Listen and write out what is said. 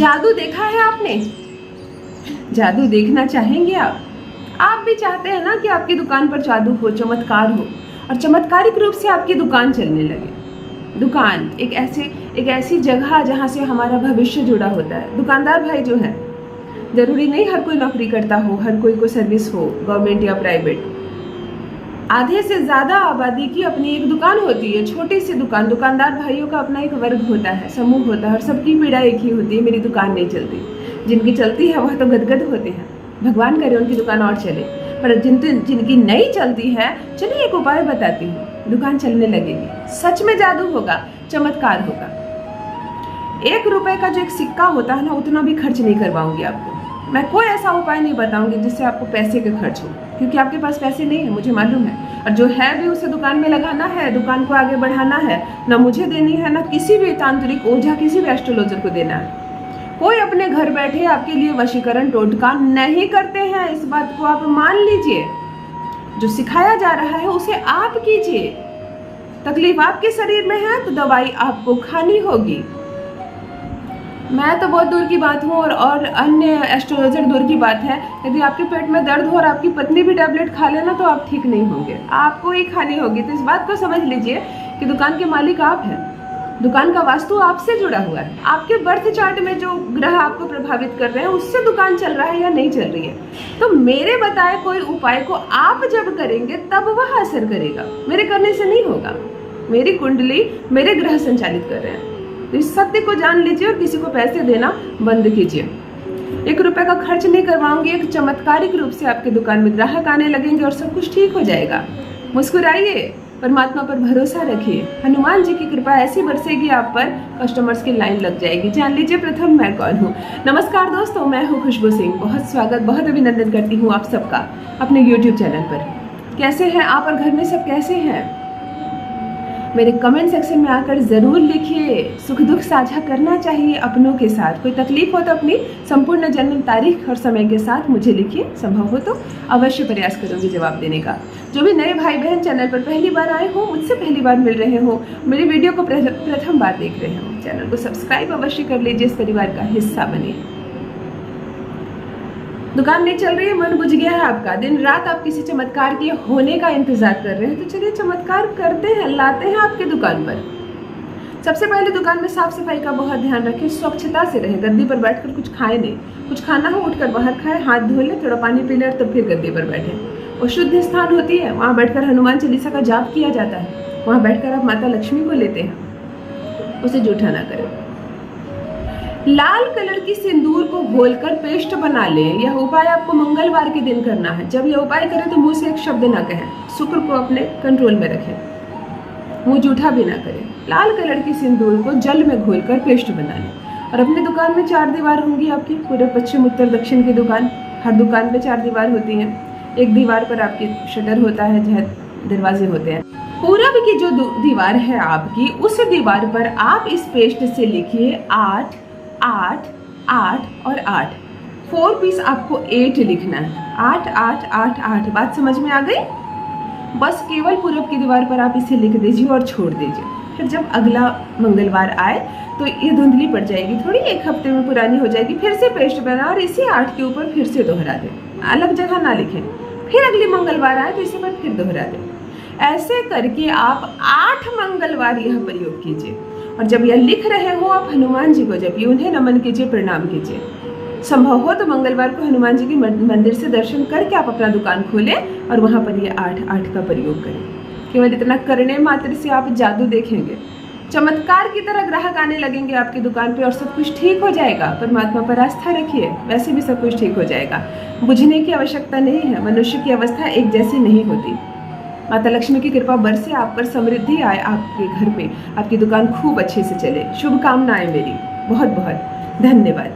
जादू देखा है आपने? जादू देखना चाहेंगे आप? आप भी चाहते हैं ना कि आपकी दुकान पर जादू हो, चमत्कार हो और चमत्कारिक रूप से आपकी दुकान चलने लगे। दुकान एक ऐसी जगह जहाँ से हमारा भविष्य जुड़ा होता है। दुकानदार भाई जो है, जरूरी नहीं हर कोई नौकरी करता हो, हर कोई को सर्विस हो, गवर्नमेंट या प्राइवेट। आधे से ज्यादा आबादी की अपनी एक दुकान होती है, छोटी सी दुकान। दुकानदार भाइयों का अपना एक वर्ग होता है, समूह होता है और सबकी पीड़ा एक ही होती है, मेरी दुकान नहीं चलती। जिनकी चलती है वह तो गदगद होते हैं, भगवान करे उनकी दुकान और चले। पर जिनकी नहीं चलती है, चलिए एक उपाय बताती हूँ, दुकान चलने लगेगी। सच में जादू होगा, चमत्कार होगा। 1 रुपए का जो एक सिक्का होता है ना, उतना भी खर्च नहीं करवाऊंगी आपको। मैं कोई ऐसा उपाय नहीं बताऊंगी जिससे आपको पैसे के खर्च हो, क्योंकि आपके पास पैसे नहीं है, मुझे मालूम है। और जो है भी उसे दुकान में लगाना है, दुकान को आगे बढ़ाना है। ना मुझे देनी है, ना किसी भी तांत्रिक ओझा, किसी भी एस्ट्रोलॉजर को देना है। कोई अपने घर बैठे आपके लिए वशीकरण टोटका नहीं करते हैं, इस बात को आप मान लीजिए। जो सिखाया जा रहा है उसे आप कीजिए। तकलीफ आपके शरीर में है तो दवाई आपको खानी होगी। मैं तो बहुत दूर की बात हूँ और अन्य एस्ट्रोलॉजर दूर की बात है। यदि आपके पेट में दर्द हो और आपकी पत्नी भी टैबलेट खा लेना तो आप ठीक नहीं होंगे, आपको ही खानी होगी। तो इस बात को समझ लीजिए कि दुकान के मालिक आप हैं, दुकान का वास्तु आपसे जुड़ा हुआ है। आपके बर्थ चार्ट में जो ग्रह आपको प्रभावित कर रहे हैं उससे दुकान चल रहा है या नहीं चल रही है। तो मेरे बताए कोई उपाय को आप जब करेंगे तब वह असर करेगा, मेरे करने से नहीं होगा। मेरी कुंडली, मेरे ग्रह संचालित कर रहे हैं। तो इस सत्य को जान लीजिए और किसी को पैसे देना बंद कीजिए। 1 रुपए का खर्च नहीं करवाऊंगी, एक चमत्कारिक रूप से आपके दुकान में ग्राहक आने लगेंगे और सब कुछ ठीक हो जाएगा। मुस्कुराइए, परमात्मा पर भरोसा रखिए, हनुमान जी की कृपा ऐसी बरसेगी आप पर, कस्टमर्स की लाइन लग जाएगी। जान लीजिए प्रथम मैं कौन हूँ। नमस्कार दोस्तों, मैं हूँ खुशबू सिंह। बहुत स्वागत, बहुत अभिनंदन करती हूँ आप सबका अपने YouTube चैनल पर। कैसे हैं आप और घर में सब कैसे हैं? मेरे कमेंट सेक्शन में आकर ज़रूर लिखिए। सुख दुख साझा करना चाहिए अपनों के साथ। कोई तकलीफ हो तो अपनी संपूर्ण जन्म तारीख और समय के साथ मुझे लिखिए, संभव हो तो अवश्य प्रयास करूंगी जवाब देने का। जो भी नए भाई बहन चैनल पर पहली बार आए हो, मुझसे पहली बार मिल रहे हो, मेरी वीडियो को प्रथम बार देख रहे हो, चैनल को सब्सक्राइब अवश्य कर लीजिए, इस परिवार का हिस्सा बनिए। दुकान नहीं चल रही है, मन बुझ गया है आपका, दिन रात आप किसी चमत्कार के होने का इंतजार कर रहे हैं, तो चलिए चमत्कार करते हैं, लाते हैं आपकी दुकान पर। सबसे पहले दुकान में साफ सफाई का बहुत ध्यान रखें, स्वच्छता से रहें। गद्दी पर बैठकर कुछ खाए नहीं, कुछ खाना हो उठकर बाहर खाए, हाथ धो ले, थोड़ा पानी पी ले और तब फिर गद्दी पर बैठे। वो शुद्ध स्थान होती है, वहाँ बैठकर हनुमान चालीसा का जाप किया जाता है, वहाँ बैठकर आप माता लक्ष्मी को लेते हैं, उसे जूठा ना करें। लाल कलर की सिंदूर को घोलकर पेस्ट बना लें। यह उपाय आपको मंगलवार के दिन करना है। जब यह उपाय करें तो मुंह से एक शब्द ना कहें, शुक्र को अपने कंट्रोल में रखें, मुंह जूठा भी ना करें। लाल कलर की सिंदूर को जल में घोलकर पेस्ट बना लें और अपनी दुकान में 4 दीवार होंगी आपकी, पूरे पश्चिम उत्तर दक्षिण की दुकान। हर दुकान पे 4 दीवार होती हैं। एक दीवार पर आपकी शटर होता है, जहाँ दरवाजे होते हैं। पूरब की जो दीवार है आपकी, उस दीवार पर आप इस पेस्ट से लिखिए 8 8 8 और 8। 4 पीस आपको 8 लिखना है। 8 8 8 8। बात समझ में आ गई? बस केवल पूरब की दीवार पर आप इसे लिख दीजिए और छोड़ दीजिए। फिर जब अगला मंगलवार आए तो ये धुंधली पड़ जाएगी थोड़ी, 1 हफ्ते में पुरानी हो जाएगी। फिर से पेस्ट बना और इसी 8 के ऊपर फिर से दोहरा दें, अलग जगह ना लिखें। फिर अगली मंगलवार आए तो इसी पर फिर दोहरा दें। ऐसे करके आप 8 मंगलवार यह प्रयोग कीजिए। और जब यह लिख रहे हो आप हनुमान जी को जपिए, उन्हें नमन कीजिए, प्रणाम कीजिए। संभव हो तो मंगलवार को हनुमान जी के मंदिर से दर्शन करके आप अपना दुकान खोलें और वहाँ पर ये 8 का प्रयोग करें। केवल इतना करने मात्र से आप जादू देखेंगे, चमत्कार की तरह ग्राहक आने लगेंगे आपकी दुकान पे और सब कुछ ठीक हो जाएगा। परमात्मा पर आस्था रखिए, वैसे भी सब कुछ ठीक हो जाएगा। बुझने की आवश्यकता नहीं है, मनुष्य की अवस्था एक जैसी नहीं होती। माता लक्ष्मी की कृपा बरसे, आप पर समृद्धि आए, आपके घर में आपकी दुकान खूब अच्छे से चले। शुभकामनाएं मेरी। बहुत बहुत धन्यवाद।